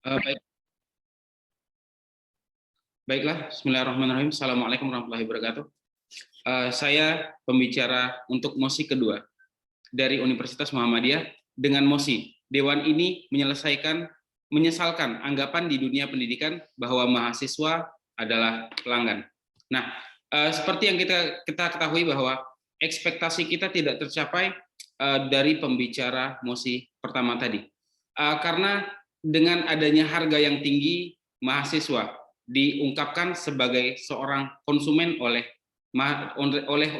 Baik, baiklah, Bismillahirrahmanirrahim. Assalamualaikum warahmatullahi wabarakatuh. Saya pembicara untuk mosi kedua dari Universitas Muhammadiyah dengan mosi Dewan ini menyesalkan anggapan di dunia pendidikan bahwa mahasiswa adalah pelanggan. Nah, seperti yang kita ketahui bahwa ekspektasi kita tidak tercapai dari pembicara mosi pertama tadi, karena dengan adanya harga yang tinggi, mahasiswa diungkapkan sebagai seorang konsumen oleh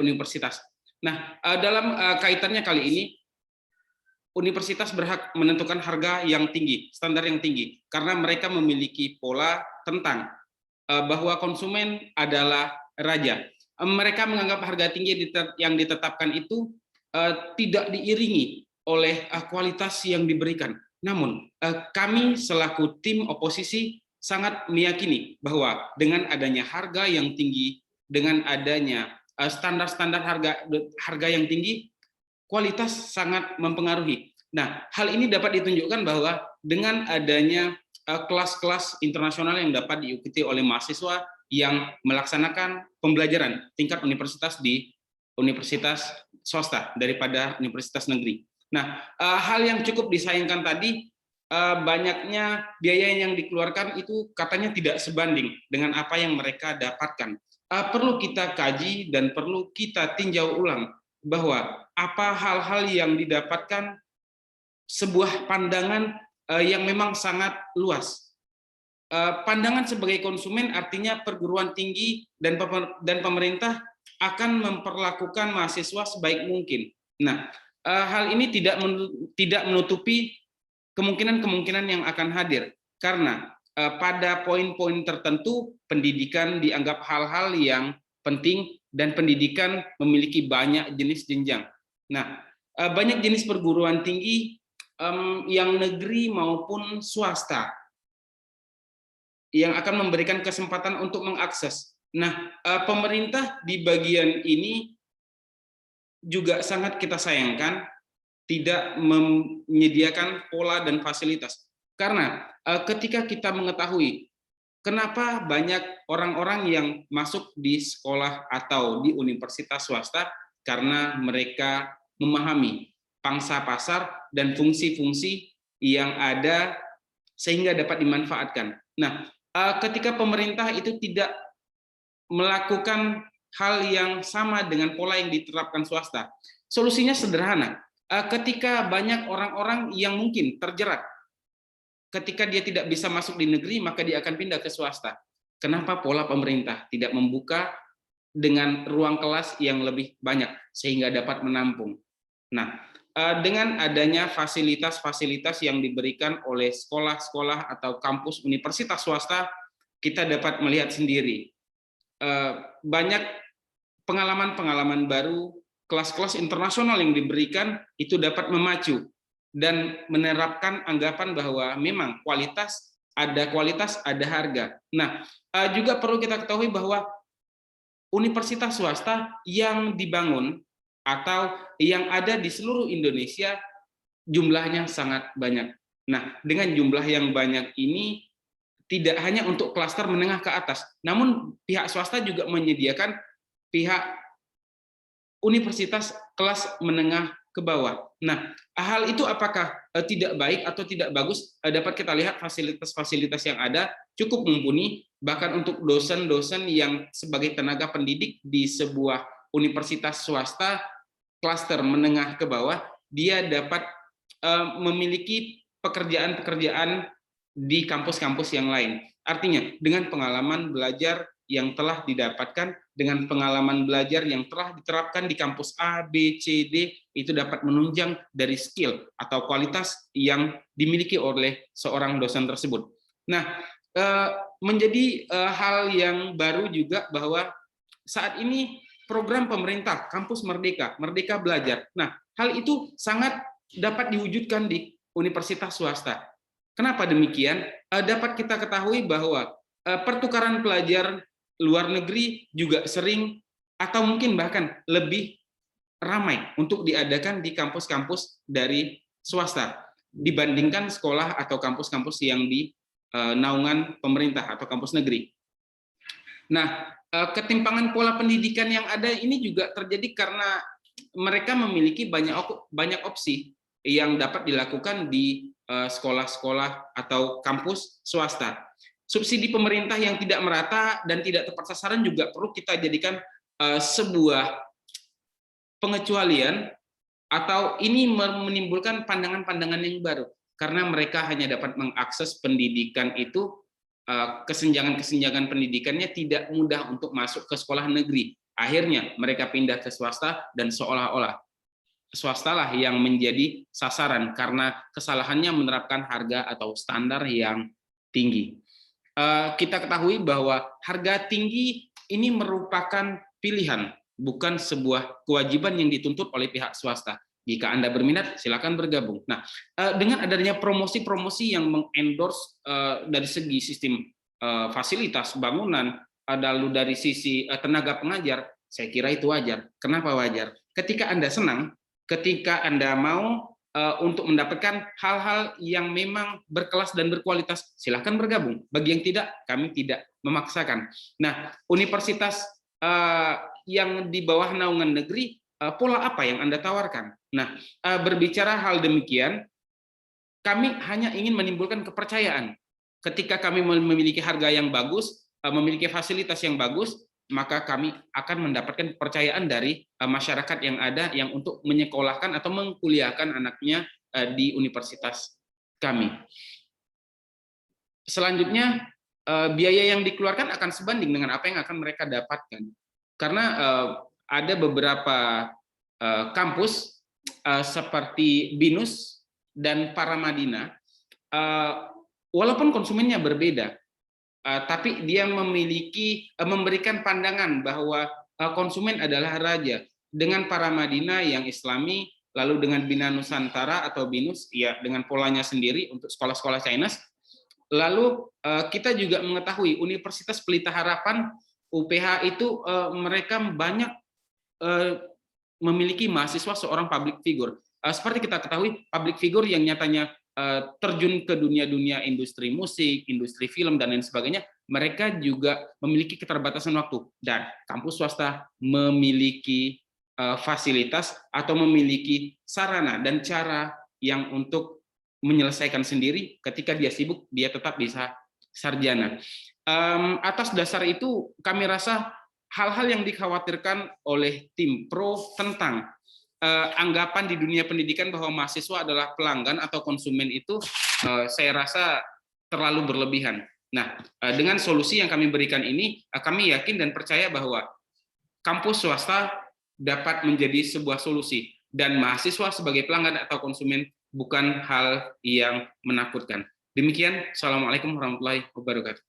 universitas. Nah, dalam kaitannya kali ini, universitas berhak menentukan harga yang tinggi, standar yang tinggi, karena mereka memiliki pola tentang bahwa konsumen adalah raja. Mereka menganggap harga tinggi yang ditetapkan itu tidak diiringi oleh kualitas yang diberikan. Namun, kami selaku tim oposisi sangat meyakini bahwa dengan adanya harga yang tinggi, dengan adanya standar-standar harga yang tinggi, kualitas sangat mempengaruhi. Nah, hal ini dapat ditunjukkan bahwa dengan adanya kelas-kelas internasional yang dapat diikuti oleh mahasiswa yang melaksanakan pembelajaran tingkat universitas di universitas swasta daripada universitas negeri. Nah, hal yang cukup disayangkan tadi, banyaknya biaya yang dikeluarkan itu katanya tidak sebanding dengan apa yang mereka dapatkan. Perlu kita kaji dan perlu kita tinjau ulang bahwa apa hal-hal yang didapatkan, sebuah pandangan yang memang sangat luas. Pandangan sebagai konsumen artinya perguruan tinggi dan pemerintah akan memperlakukan mahasiswa sebaik mungkin. Nah, hal ini tidak menutupi kemungkinan yang akan hadir, karena pada poin-poin tertentu pendidikan dianggap hal-hal yang penting dan pendidikan memiliki banyak jenis jenjang. Nah, banyak jenis perguruan tinggi yang negeri maupun swasta yang akan memberikan kesempatan untuk mengakses. Nah, pemerintah di bagian ini juga sangat kita sayangkan tidak menyediakan pola dan fasilitas. Karena ketika kita mengetahui kenapa banyak orang-orang yang masuk di sekolah atau di universitas swasta, karena mereka memahami pangsa pasar dan fungsi-fungsi yang ada sehingga dapat dimanfaatkan. Nah, ketika pemerintah itu tidak melakukan hal yang sama dengan pola yang diterapkan swasta, solusinya sederhana. Ketika banyak orang-orang yang mungkin terjerat, ketika dia tidak bisa masuk di negeri, maka dia akan pindah ke swasta. Kenapa pola pemerintah tidak membuka dengan ruang kelas yang lebih banyak sehingga dapat menampung? Nah, dengan adanya fasilitas-fasilitas yang diberikan oleh sekolah-sekolah atau kampus universitas swasta, kita dapat melihat sendiri banyak pengalaman-pengalaman baru, kelas-kelas internasional yang diberikan itu dapat memacu dan menerapkan anggapan bahwa memang kualitas, ada harga. Nah, juga perlu kita ketahui bahwa universitas swasta yang dibangun atau yang ada di seluruh Indonesia jumlahnya sangat banyak. Nah, dengan jumlah yang banyak ini tidak hanya untuk klaster menengah ke atas, namun pihak swasta juga menyediakan pihak universitas kelas menengah ke bawah. Nah, hal itu apakah tidak baik atau tidak bagus? Dapat kita lihat fasilitas-fasilitas yang ada cukup mumpuni, bahkan untuk dosen-dosen yang sebagai tenaga pendidik di sebuah universitas swasta klaster menengah ke bawah, dia dapat memiliki pekerjaan-pekerjaan di kampus-kampus yang lain. Artinya, dengan pengalaman belajar yang telah didapatkan, dengan pengalaman belajar yang telah diterapkan di kampus A, B, C, D, itu dapat menunjang dari skill atau kualitas yang dimiliki oleh seorang dosen tersebut. Nah, menjadi hal yang baru juga bahwa saat ini program pemerintah, Kampus Merdeka, Merdeka Belajar. Nah, hal itu sangat dapat diwujudkan di universitas swasta. Kenapa demikian? Dapat kita ketahui bahwa pertukaran pelajar luar negeri juga sering atau mungkin bahkan lebih ramai untuk diadakan di kampus-kampus dari swasta dibandingkan sekolah atau kampus-kampus yang di naungan pemerintah atau kampus negeri. Nah, ketimpangan pola pendidikan yang ada ini juga terjadi karena mereka memiliki banyak opsi yang dapat dilakukan di sekolah-sekolah atau kampus swasta. Subsidi pemerintah yang tidak merata dan tidak tepat sasaran juga perlu kita jadikan sebuah pengecualian, atau ini menimbulkan pandangan-pandangan yang baru karena mereka hanya dapat mengakses pendidikan itu, kesenjangan-kesenjangan pendidikannya tidak mudah untuk masuk ke sekolah negeri. Akhirnya mereka pindah ke swasta dan seolah-olah swastalah yang menjadi sasaran karena kesalahannya menerapkan harga atau standar yang tinggi. Kita ketahui bahwa harga tinggi ini merupakan pilihan, bukan sebuah kewajiban yang dituntut oleh pihak swasta. Jika Anda berminat, silakan bergabung. Nah, dengan adanya promosi-promosi yang mengendorse dari segi sistem fasilitas bangunan, lalu dari sisi tenaga pengajar, saya kira itu wajar. Kenapa wajar? Ketika Anda senang, ketika Anda mau untuk mendapatkan hal-hal yang memang berkelas dan berkualitas, silahkan bergabung. Bagi yang tidak, kami tidak memaksakan. Nah, universitas yang di bawah naungan negeri, pola apa yang Anda tawarkan? Nah, berbicara hal demikian, kami hanya ingin menimbulkan kepercayaan. Ketika kami memiliki harga yang bagus, memiliki fasilitas yang bagus, maka kami akan mendapatkan kepercayaan dari masyarakat yang ada yang untuk menyekolahkan atau mengkuliahkan anaknya di universitas kami. Selanjutnya, biaya yang dikeluarkan akan sebanding dengan apa yang akan mereka dapatkan. Karena ada beberapa kampus seperti BINUS dan Paramadina, walaupun konsumennya berbeda, tapi dia memberikan pandangan bahwa konsumen adalah raja. Dengan Paramadina yang Islami, lalu dengan Bina Nusantara atau BINUS, ya dengan polanya sendiri untuk sekolah-sekolah Chinese. Lalu kita juga mengetahui Universitas Pelita Harapan UPH itu mereka banyak memiliki mahasiswa seorang public figure. Seperti kita ketahui, public figure yang nyatanya terjun ke dunia-dunia industri musik, industri film, dan lain sebagainya, mereka juga memiliki keterbatasan waktu. Dan kampus swasta memiliki fasilitas atau memiliki sarana dan cara yang untuk menyelesaikan sendiri. Ketika dia sibuk, dia tetap bisa sarjana. Atas dasar itu, kami rasa hal-hal yang dikhawatirkan oleh tim pro tentang anggapan di dunia pendidikan bahwa mahasiswa adalah pelanggan atau konsumen itu, saya rasa terlalu berlebihan. Nah, dengan solusi yang kami berikan ini, kami yakin dan percaya bahwa kampus swasta dapat menjadi sebuah solusi, dan mahasiswa sebagai pelanggan atau konsumen bukan hal yang menakutkan. Demikian, Assalamualaikum warahmatullahi wabarakatuh.